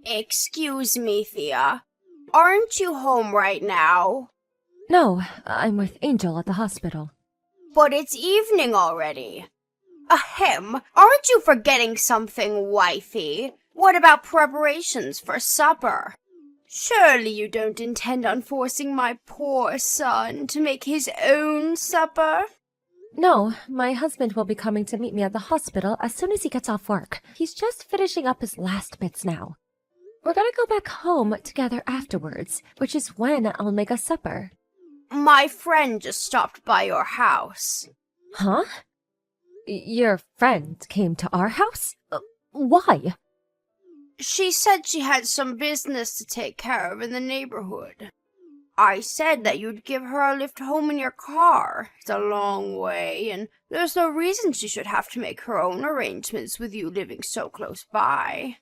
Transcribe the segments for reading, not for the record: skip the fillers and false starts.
Excuse me, Thea. Aren't you home right now? No, I'm with Angel at the hospital. But it's evening already. Ahem, aren't you forgetting something, wifey? What about preparations for supper? Surely you don't intend on forcing my poor son to make his own supper? No, my husband will be coming to meet me at the hospital as soon as he gets off work. He's just finishing up his last bits now. We're gonna go back home together afterwards, which is when I'll make us supper. My friend just stopped by your house. Huh? Your friend came to our house? Why? She said she had some business to take care of in the neighborhood. I said that you'd give her a lift home in your car. It's a long way, and there's no reason she should have to make her own arrangements with you living so close by.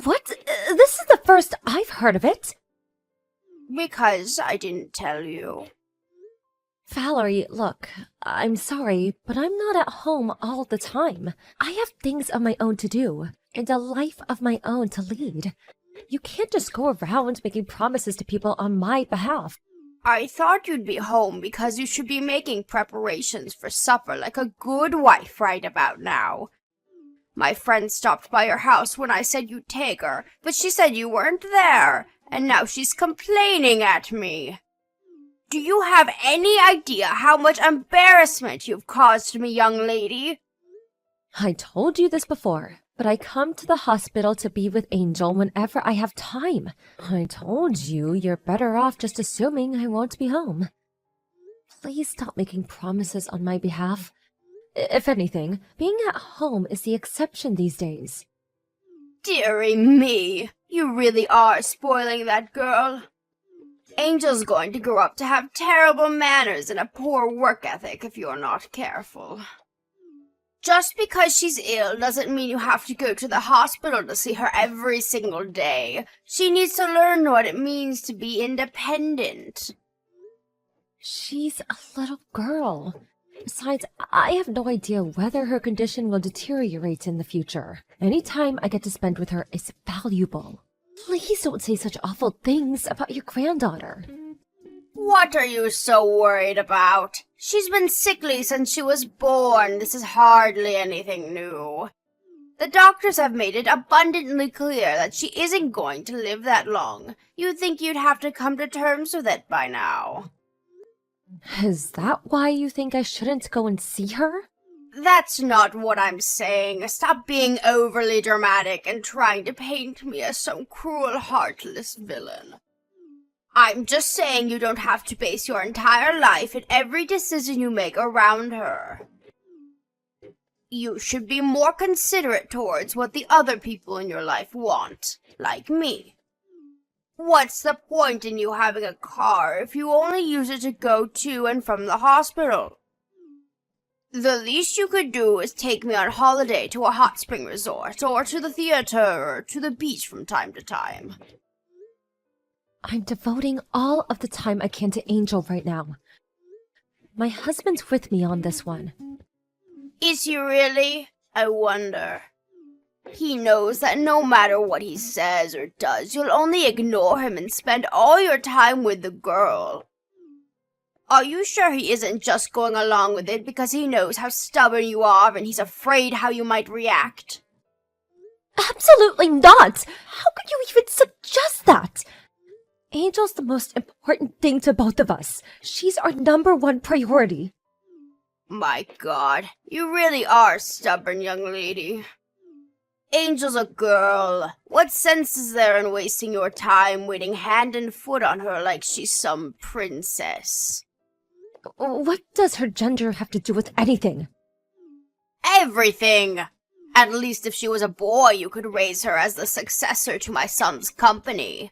What? This is the first I've heard of it. Because I didn't tell you. Valerie, look, I'm sorry, but I'm not at home all the time. I have things of my own to do, and a life of my own to lead. You can't just go around making promises to people on my behalf. I thought you'd be home because you should be making preparations for supper like a good wife right about now. My friend stopped by your house when I said you'd take her, but she said you weren't there, and now she's complaining at me. Do you have any idea how much embarrassment you've caused me, young lady? I told you this before, but I come to the hospital to be with Angel whenever I have time. I told you you're better off just assuming I won't be home. Please stop making promises on my behalf. If anything, being at home is the exception these days. Dearie me, you really are spoiling that girl. Angel's going to grow up to have terrible manners and a poor work ethic if you're not careful. Just because she's ill doesn't mean you have to go to the hospital to see her every single day. She needs to learn what it means to be independent. She's a little girl. Besides, I have no idea whether her condition will deteriorate in the future. Any time I get to spend with her is valuable. Please don't say such awful things about your granddaughter. What are you so worried about? She's been sickly since she was born. This is hardly anything new. The doctors have made it abundantly clear that she isn't going to live that long. You'd think you'd have to come to terms with it by now. Is that why you think I shouldn't go and see her? That's not what I'm saying. Stop being overly dramatic and trying to paint me as some cruel, heartless villain. I'm just saying you don't have to base your entire life and every decision you make around her. You should be more considerate towards what the other people in your life want, like me. What's the point in you having a car if you only use it to go to and from the hospital? The least you could do is take me on holiday to a hot spring resort, or to the theater, or to the beach from time to time. I'm devoting all of the time I can to Angel right now. My husband's with me on this one. Is he really? I wonder. He knows that no matter what he says or does, you'll only ignore him and spend all your time with the girl. Are you sure he isn't just going along with it because he knows how stubborn you are and he's afraid how you might react? Absolutely not! How could you even suggest that? Angel's the most important thing to both of us. She's our #1 priority. My God, you really are stubborn, young lady. Angel's a girl. What sense is there in wasting your time waiting hand and foot on her like she's some princess? What does her gender have to do with anything? Everything! At least if she was a boy, you could raise her as the successor to my son's company.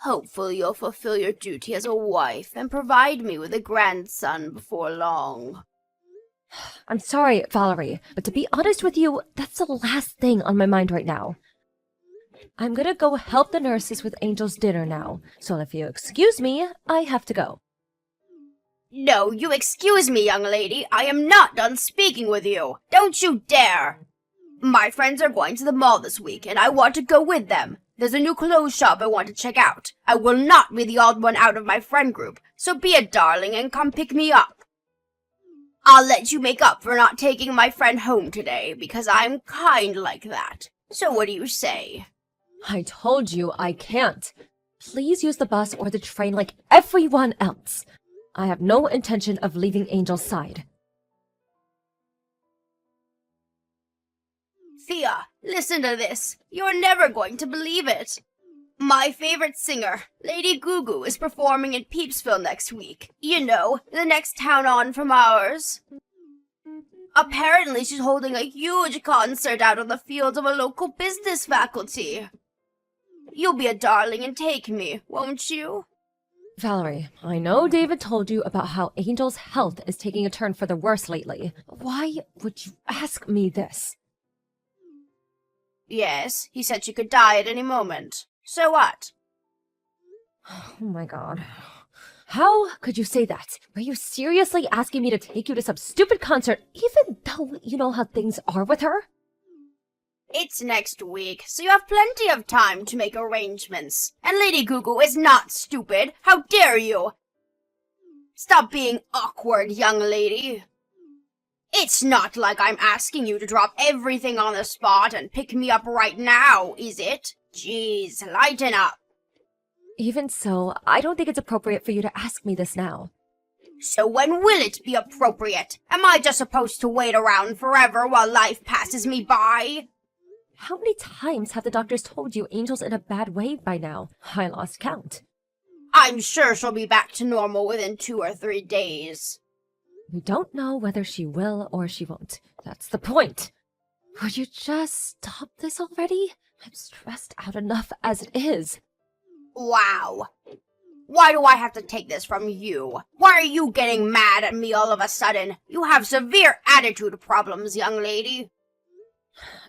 Hopefully you'll fulfill your duty as a wife and provide me with a grandson before long. I'm sorry, Valerie, but to be honest with you, that's the last thing on my mind right now. I'm gonna go help the nurses with Angel's dinner now, so if you excuse me, I have to go. No, you excuse me, young lady. I am not done speaking with you. Don't you dare! My friends are going to the mall this week, and I want to go with them. There's a new clothes shop I want to check out. I will not be the odd one out of my friend group, so be a darling and come pick me up. I'll let you make up for not taking my friend home today, because I'm kind like that. So what do you say? I told you I can't. Please use the bus or the train like everyone else. I have no intention of leaving Angel's side. Thea, listen to this. You're never going to believe it. My favorite singer, Lady Gugu, is performing in Peepsville next week. You know, the next town on from ours. Apparently, she's holding a huge concert out on the field of a local business faculty. You'll be a darling and take me, won't you? Valerie, I know David told you about how Angel's health is taking a turn for the worse lately. Why would you ask me this? Yes, he said she could die at any moment. So what? Oh my god. How could you say that? Are you seriously asking me to take you to some stupid concert, even though you know how things are with her? It's next week, so you have plenty of time to make arrangements. And Lady Gugu is not stupid. How dare you? Stop being awkward, young lady. It's not like I'm asking you to drop everything on the spot and pick me up right now, is it? Jeez, lighten up. Even so, I don't think it's appropriate for you to ask me this now. So when will it be appropriate? Am I just supposed to wait around forever while life passes me by? How many times have the doctors told you Angel's in a bad way by now? I lost count. I'm sure she'll be back to normal within 2 or 3 days. We don't know whether she will or she won't. That's the point. Would you just stop this already? I'm stressed out enough as it is. Wow. Why do I have to take this from you? Why are you getting mad at me all of a sudden? You have severe attitude problems, young lady.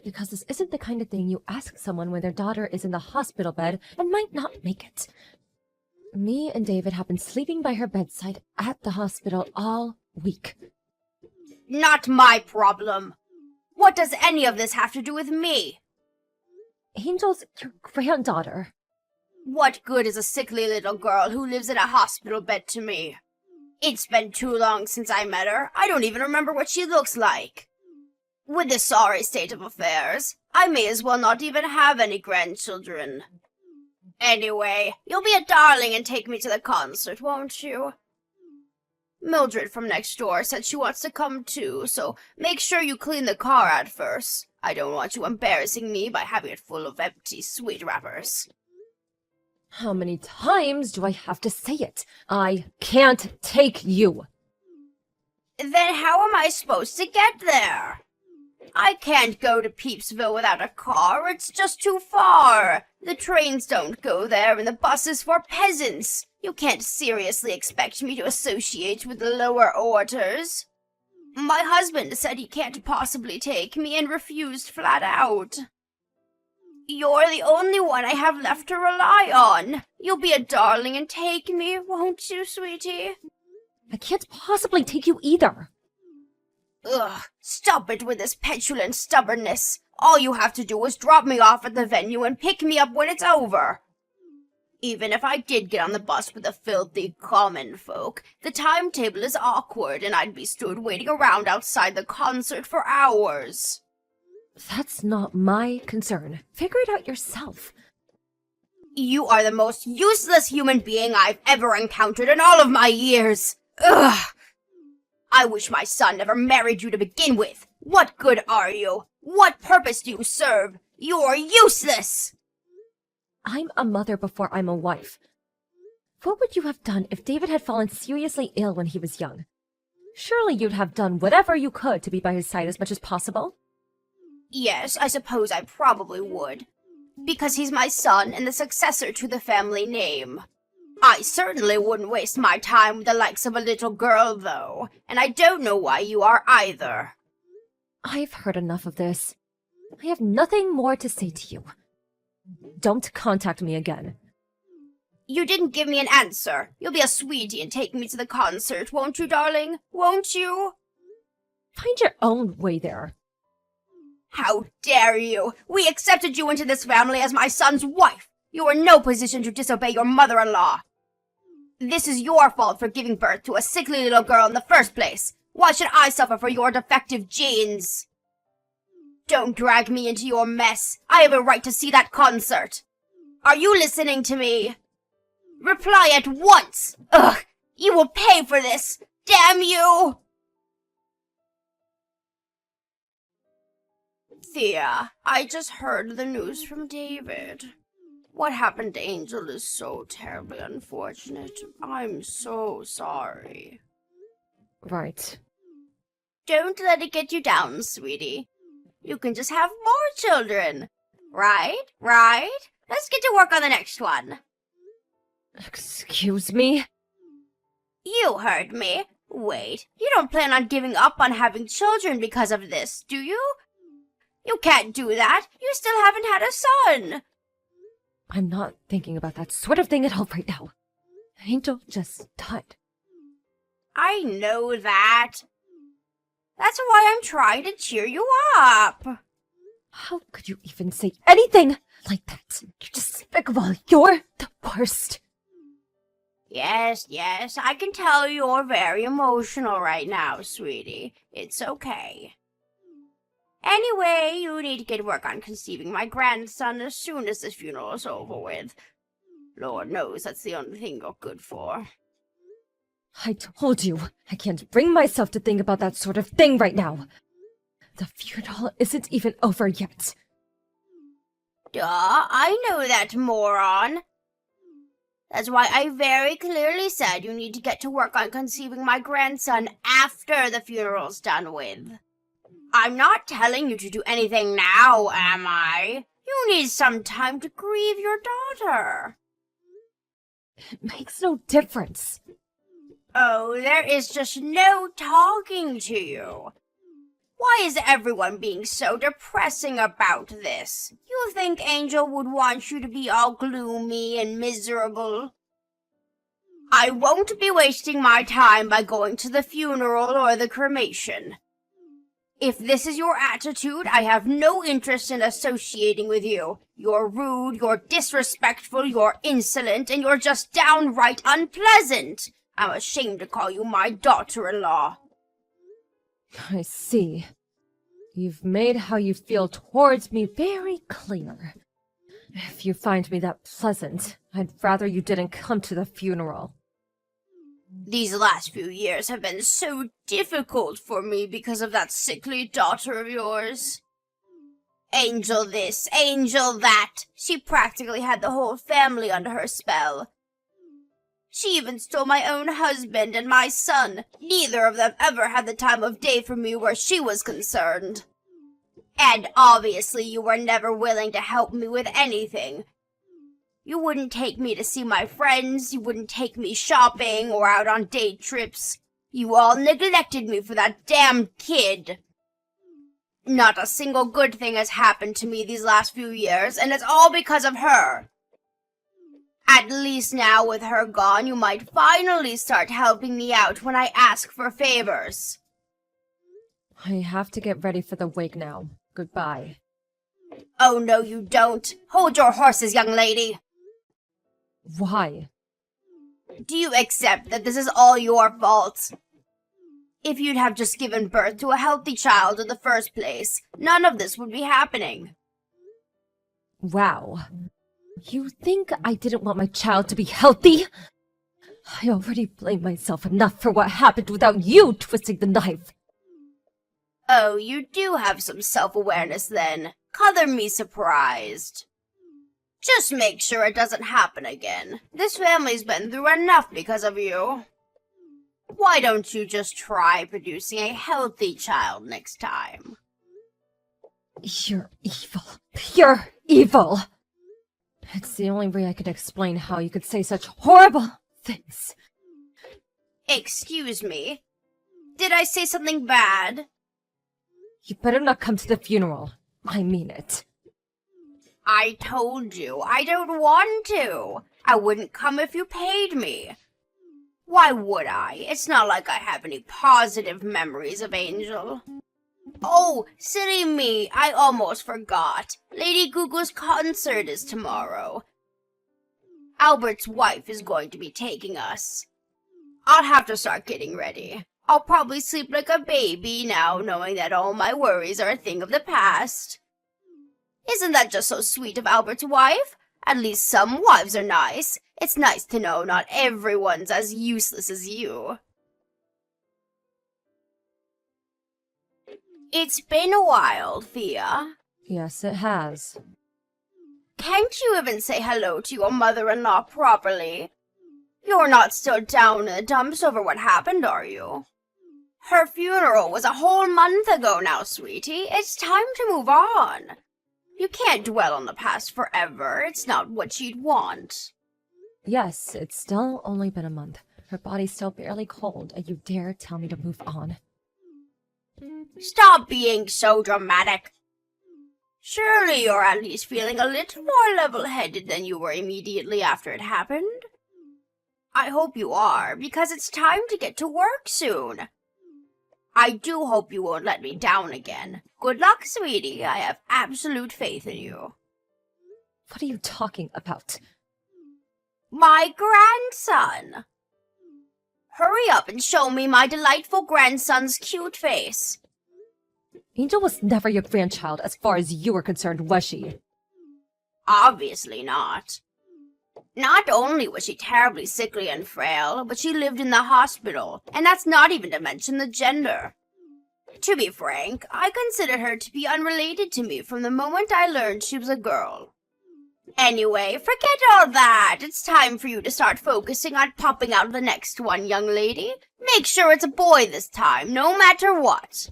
Because this isn't the kind of thing you ask someone when their daughter is in the hospital bed and might not make it. Me and David have been sleeping by her bedside at the hospital all week. Not my problem. What does any of this have to do with me? Angel's your granddaughter. What good is a sickly little girl who lives in a hospital bed to me? It's been too long since I met her. I don't even remember what she looks like. With this sorry state of affairs, I may as well not even have any grandchildren. Anyway, you'll be a darling and take me to the concert, won't you? Mildred from next door said she wants to come too, so make sure you clean the car out first. I don't want you embarrassing me by having it full of empty sweet wrappers. How many times do I have to say it? I can't take you. Then how am I supposed to get there? I can't go to Peepsville without a car. It's just too far. The trains don't go there and the bus is for peasants. You can't seriously expect me to associate with the lower orders. My husband said he can't possibly take me and refused flat out. You're the only one I have left to rely on. You'll be a darling and take me, won't you, sweetie? I can't possibly take you either. Ugh, stop it with this petulant stubbornness. All you have to do is drop me off at the venue and pick me up when it's over. Even if I did get on the bus with the filthy common folk, the timetable is awkward and I'd be stood waiting around outside the concert for hours. That's not my concern. Figure it out yourself. You are the most useless human being I've ever encountered in all of my years. Ugh! I wish my son never married you to begin with. What good are you? What purpose do you serve? You're useless! I'm a mother before I'm a wife. What would you have done if David had fallen seriously ill when he was young? Surely you'd have done whatever you could to be by his side as much as possible. Yes, I suppose I probably would. Because he's my son and the successor to the family name. I certainly wouldn't waste my time with the likes of a little girl, though, and I don't know why you are either. I've heard enough of this. I have nothing more to say to you. Don't contact me again. You didn't give me an answer. You'll be a sweetie and take me to the concert, won't you, darling? Won't you? Find your own way there. How dare you! We accepted you into this family as my son's wife. You are in no position to disobey your mother-in-law. This is your fault for giving birth to a sickly little girl in the first place. Why should I suffer for your defective genes? Don't drag me into your mess. I have a right to see that concert. Are you listening to me? Reply at once! Ugh! You will pay for this! Damn you! Thea, I just heard the news from David. What happened to Angel is so terribly unfortunate. I'm so sorry. Right. Don't let it get you down, sweetie. You can just have more children. Right? Let's get to work on the next one. Excuse me? You heard me. Wait, you don't plan on giving up on having children because of this, do you? You can't do that. You still haven't had a son. I'm not thinking about that sort of thing at all right now. Angel just died. I know that. That's why I'm trying to cheer you up. How could you even say anything like that? You're despicable. You're the worst. Yes, I can tell you're very emotional right now, sweetie. It's okay. Anyway, you need to get work on conceiving my grandson as soon as this funeral is over with. Lord knows that's the only thing you're good for. I told you, I can't bring myself to think about that sort of thing right now. The funeral isn't even over yet. Duh, I know that, moron. That's why I very clearly said you need to get to work on conceiving my grandson after the funeral's done with. I'm not telling you to do anything now, am I? You need some time to grieve your daughter. It makes no difference. Oh, there is just no talking to you. Why is everyone being so depressing about this? You think Angel would want you to be all gloomy and miserable? I won't be wasting my time by going to the funeral or the cremation. If this is your attitude, I have no interest in associating with you. You're rude, you're disrespectful, you're insolent, and you're just downright unpleasant. I'm ashamed to call you my daughter-in-law. I see. You've made how you feel towards me very clear. If you find me that pleasant, I'd rather you didn't come to the funeral. These last few years have been so difficult for me because of that sickly daughter of yours. Angel this, Angel that. She practically had the whole family under her spell. She even stole my own husband and my son. Neither of them ever had the time of day for me where she was concerned. And obviously you were never willing to help me with anything. You wouldn't take me to see my friends, you wouldn't take me shopping or out on day trips. You all neglected me for that damn kid. Not a single good thing has happened to me these last few years, and it's all because of her. At least now with her gone, you might finally start helping me out when I ask for favors. I have to get ready for the wake now. Goodbye. Oh, no, you don't. Hold your horses, young lady. Why? Do you accept that this is all your fault? If you'd have just given birth to a healthy child in the first place, none of this would be happening. Wow. You think I didn't want my child to be healthy? I already blame myself enough for what happened without you twisting the knife. Oh, you do have some self-awareness then. Color me surprised. Just make sure it doesn't happen again. This family's been through enough because of you. Why don't you just try producing a healthy child next time? You're evil. Pure evil. It's the only way I can explain how you could say such horrible things. Excuse me? Did I say something bad? You better not come to the funeral. I mean it. I told you, I don't want to. I wouldn't come if you paid me. Why would I? It's not like I have any positive memories of Angel. Oh, silly me, I almost forgot. Lady Gugu's concert is tomorrow. Albert's wife is going to be taking us. I'll have to start getting ready. I'll probably sleep like a baby now, knowing that all my worries are a thing of the past. Isn't that just so sweet of Albert's wife? At least some wives are nice. It's nice to know not everyone's as useless as you. It's been a while, Thea. Yes, it has. Can't you even say hello to your mother-in-law properly? You're not still down in the dumps over what happened, are you? Her funeral was a whole month ago now, sweetie. It's time to move on. You can't dwell on the past forever. It's not what she'd want. Yes, it's still only been a month. Her body's still barely cold, and you dare tell me to move on. Stop being so dramatic. Surely you're at least feeling a little more level-headed than you were immediately after it happened. I hope you are, because it's time to get to work soon. I do hope you won't let me down again. Good luck, sweetie. I have absolute faith in you. What are you talking about? My grandson. Hurry up and show me my delightful grandson's cute face. Angel was never your grandchild as far as you were concerned, was she? Obviously not. Not only was she terribly sickly and frail, but she lived in the hospital, and that's not even to mention the gender. To be frank, I considered her to be unrelated to me from the moment I learned she was a girl. Anyway, forget all that. It's time for you to start focusing on popping out the next one, young lady. Make sure it's a boy this time, no matter what.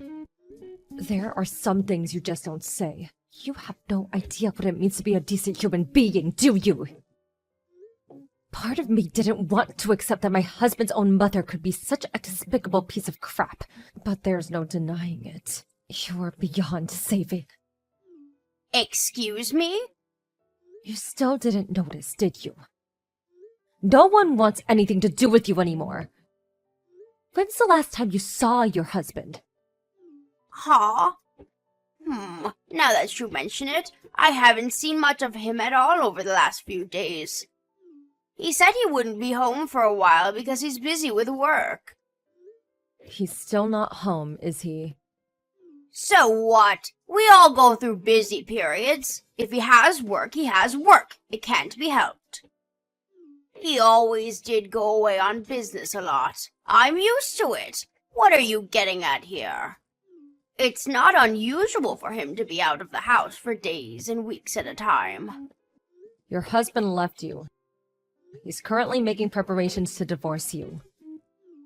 There are some things you just don't say. You have no idea what it means to be a decent human being, do you? Part of me didn't want to accept that my husband's own mother could be such a despicable piece of crap, but there's no denying it. You're beyond saving. Excuse me? You still didn't notice, did you? No one wants anything to do with you anymore. When's the last time you saw your husband? Huh? Now that you mention it, I haven't seen much of him at all over the last few days. He said he wouldn't be home for a while because he's busy with work. He's still not home, is he? So what? We all go through busy periods. If he has work, he has work. It can't be helped. He always did go away on business a lot. I'm used to it. What are you getting at here? It's not unusual for him to be out of the house for days and weeks at a time. Your husband left you. He's currently making preparations to divorce you.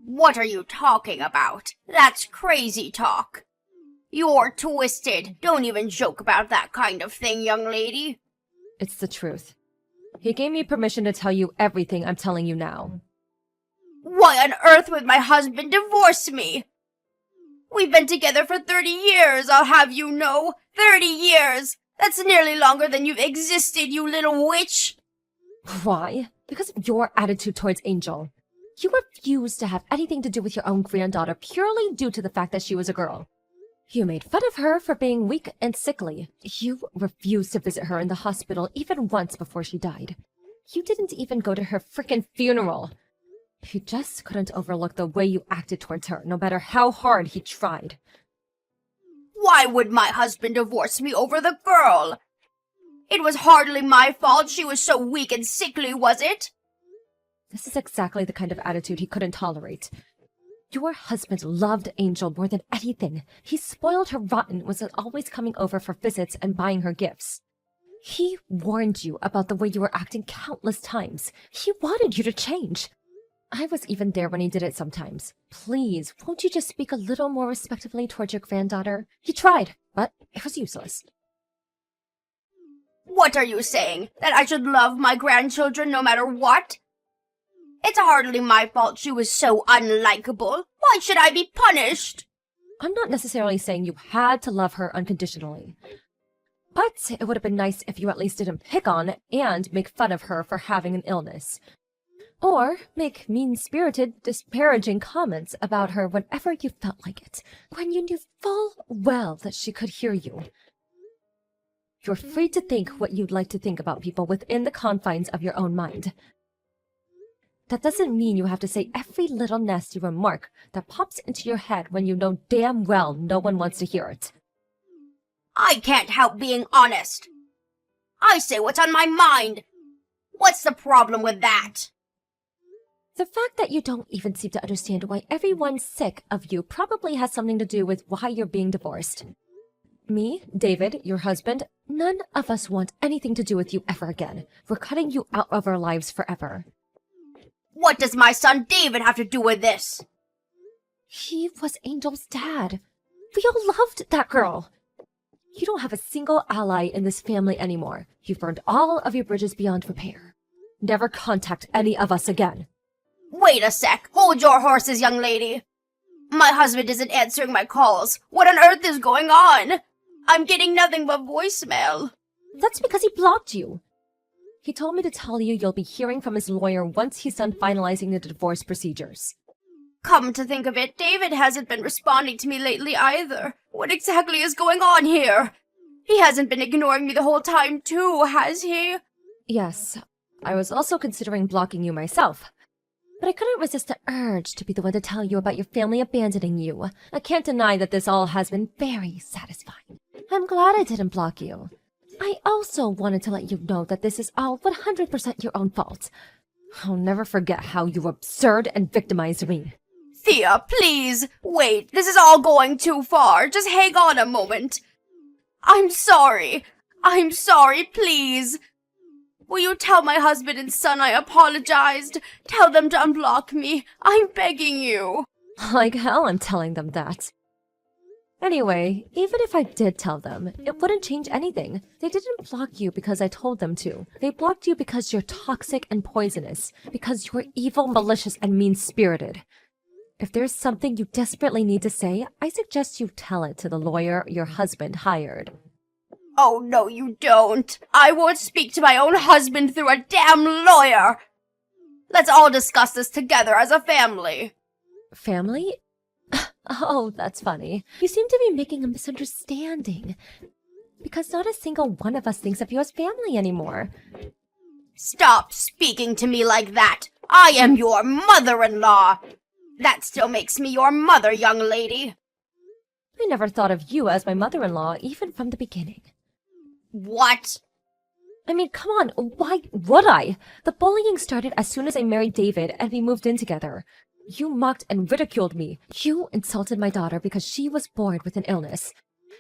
What are you talking about? That's crazy talk. You're twisted. Don't even joke about that kind of thing, young lady. It's the truth. He gave me permission to tell you everything I'm telling you now. Why on earth would my husband divorce me? We've been together for 30 years, I'll have you know. 30 years! That's nearly longer than you've existed, you little witch! Why? Because of your attitude towards Angel. You refused to have anything to do with your own granddaughter purely due to the fact that she was a girl. You made fun of her for being weak and sickly. You refused to visit her in the hospital even once before she died. You didn't even go to her frickin' funeral. He just couldn't overlook the way you acted towards her, no matter how hard he tried. Why would my husband divorce me over the girl? It was hardly my fault she was so weak and sickly, was it? This is exactly the kind of attitude he couldn't tolerate. Your husband loved Angel more than anything. He spoiled her rotten, was always coming over for visits and buying her gifts. He warned you about the way you were acting countless times. He wanted you to change. I was even there when he did it sometimes. Please, won't you just speak a little more respectfully towards your granddaughter? He tried, but it was useless. What are you saying? That I should love my grandchildren no matter what? It's hardly my fault she was so unlikable. Why should I be punished? I'm not necessarily saying you had to love her unconditionally. But it would have been nice if you at least didn't pick on and make fun of her for having an illness. Or make mean-spirited, disparaging comments about her whenever you felt like it, when you knew full well that she could hear you. You're free to think what you'd like to think about people within the confines of your own mind. That doesn't mean you have to say every little nasty remark that pops into your head when you know damn well no one wants to hear it. I can't help being honest. I say what's on my mind. What's the problem with that? The fact that you don't even seem to understand why everyone's sick of you probably has something to do with why you're being divorced. Me, David, your husband, none of us want anything to do with you ever again. We're cutting you out of our lives forever. What does my son David have to do with this? He was Angel's dad. We all loved that girl. You don't have a single ally in this family anymore. You've burned all of your bridges beyond repair. Never contact any of us again. Wait a sec. Hold your horses, young lady. My husband isn't answering my calls. What on earth is going on? I'm getting nothing but voicemail. That's because he blocked you. He told me to tell you you'll be hearing from his lawyer once he's done finalizing the divorce procedures. Come to think of it, David hasn't been responding to me lately either. What exactly is going on here? He hasn't been ignoring me the whole time too, has he? Yes, I was also considering blocking you myself. But I couldn't resist the urge to be the one to tell you about your family abandoning you. I can't deny that this all has been very satisfying. I'm glad I didn't block you. I also wanted to let you know that this is all 100% your own fault. I'll never forget how you absurd and victimized me. Thea, please, wait, this is all going too far. Just hang on a moment. I'm sorry, please. Will you tell my husband and son I apologized? Tell them to unblock me. I'm begging you. Like hell I'm telling them that. Anyway, even if I did tell them, it wouldn't change anything. They didn't block you because I told them to. They blocked you because you're toxic and poisonous, because you're evil, malicious, and mean-spirited. If there's something you desperately need to say, I suggest you tell it to the lawyer your husband hired. Oh, no, you don't. I won't speak to my own husband through a damn lawyer. Let's all discuss this together as a family. Family? Oh, that's funny. You seem to be making a misunderstanding. Because not a single one of us thinks of you as family anymore. Stop speaking to me like that. I am your mother-in-law. That still makes me your mother, young lady. I never thought of you as my mother-in-law, even from the beginning. What? I mean, come on, why would I? The bullying started as soon as I married David and we moved in together. You mocked and ridiculed me. You insulted my daughter because she was born with an illness.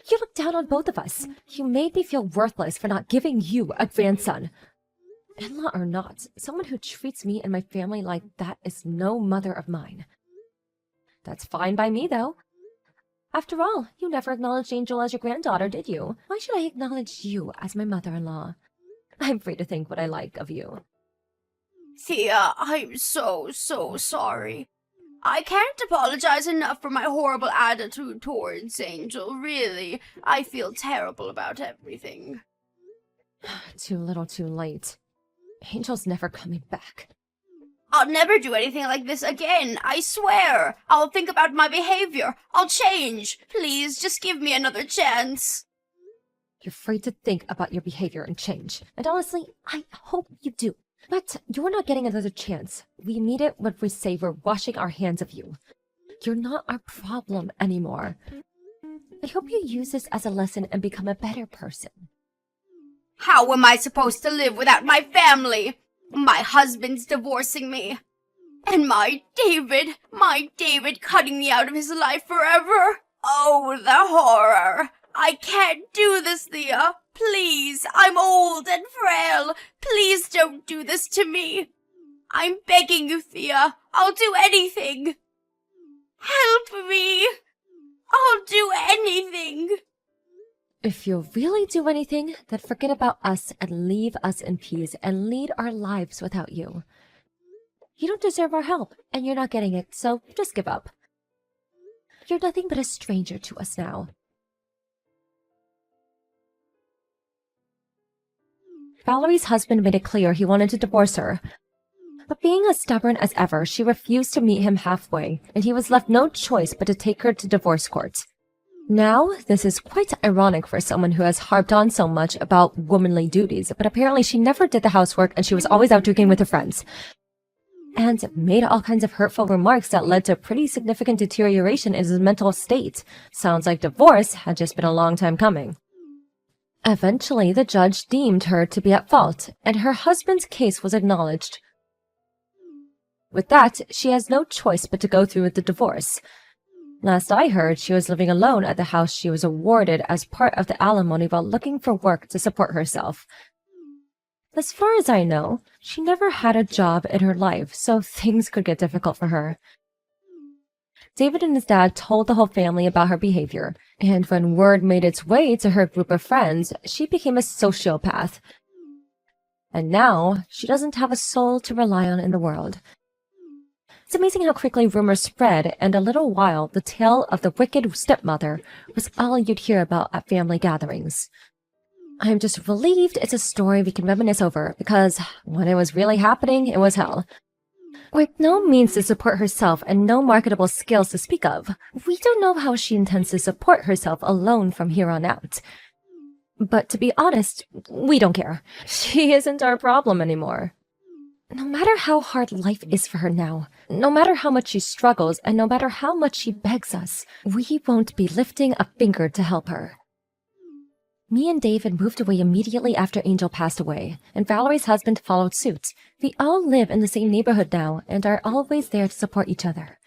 You looked down on both of us. You made me feel worthless for not giving you a grandson. In-law or not, someone who treats me and my family like that is no mother of mine. That's fine by me, though. After all, you never acknowledged Angel as your granddaughter, did you? Why should I acknowledge you as my mother-in-law? I'm free to think what I like of you. Thea, I'm so sorry. I can't apologize enough for my horrible attitude towards Angel, really. I feel terrible about everything. Too little too late. Angel's never coming back. I'll never do anything like this again, I swear. I'll think about my behavior. I'll change. Please, just give me another chance. You're free to think about your behavior and change. And honestly, I hope you do. But you're not getting another chance. We mean it when we say we're washing our hands of you. You're not our problem anymore. I hope you use this as a lesson and become a better person. How am I supposed to live without my family? My husband's divorcing me. And my David cutting me out of his life forever. Oh, the horror. I can't do this, Thea. Please, I'm old and frail. Please don't do this to me. I'm begging you, Thea. I'll do anything. Help me. I'll do anything. If you'll really do anything, then forget about us and leave us in peace and lead our lives without you. You don't deserve our help, and you're not getting it, so just give up. You're nothing but a stranger to us now. Valerie's husband made it clear he wanted to divorce her. But being as stubborn as ever, she refused to meet him halfway, and he was left no choice but to take her to divorce court. Now, this is quite ironic for someone who has harped on so much about womanly duties, but apparently she never did the housework and she was always out drinking with her friends. And made all kinds of hurtful remarks that led to pretty significant deterioration in his mental state. Sounds like divorce had just been a long time coming. Eventually, the judge deemed her to be at fault, and her husband's case was acknowledged. With that, she has no choice but to go through with the divorce. Last I heard, she was living alone at the house she was awarded as part of the alimony while looking for work to support herself. As far as I know, she never had a job in her life, so things could get difficult for her. David and his dad told the whole family about her behavior, and when word made its way to her group of friends, she became a sociopath. And now, she doesn't have a soul to rely on in the world. It's amazing how quickly rumors spread, and a little while, the tale of the wicked stepmother was all you'd hear about at family gatherings. I'm just relieved it's a story we can reminisce over, because when it was really happening, it was hell. With no means to support herself and no marketable skills to speak of, we don't know how she intends to support herself alone from here on out. But to be honest, we don't care. She isn't our problem anymore. No matter how hard life is for her now, no matter how much she struggles, and no matter how much she begs us, we won't be lifting a finger to help her. Me and David moved away immediately after Angel passed away, and Valerie's husband followed suit. We all live in the same neighborhood now and are always there to support each other.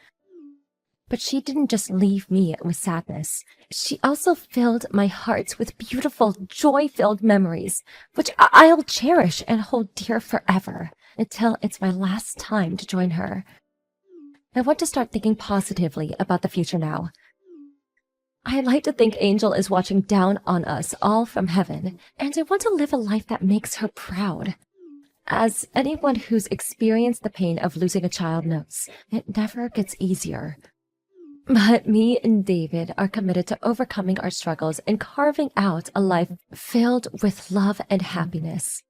But she didn't just leave me with sadness. She also filled my heart with beautiful, joy-filled memories, which I'll cherish and hold dear forever, until it's my last time to join her. I want to start thinking positively about the future now. I like to think Angel is watching down on us all from heaven, and I want to live a life that makes her proud. As anyone who's experienced the pain of losing a child knows, it never gets easier. But me and David are committed to overcoming our struggles and carving out a life filled with love and happiness.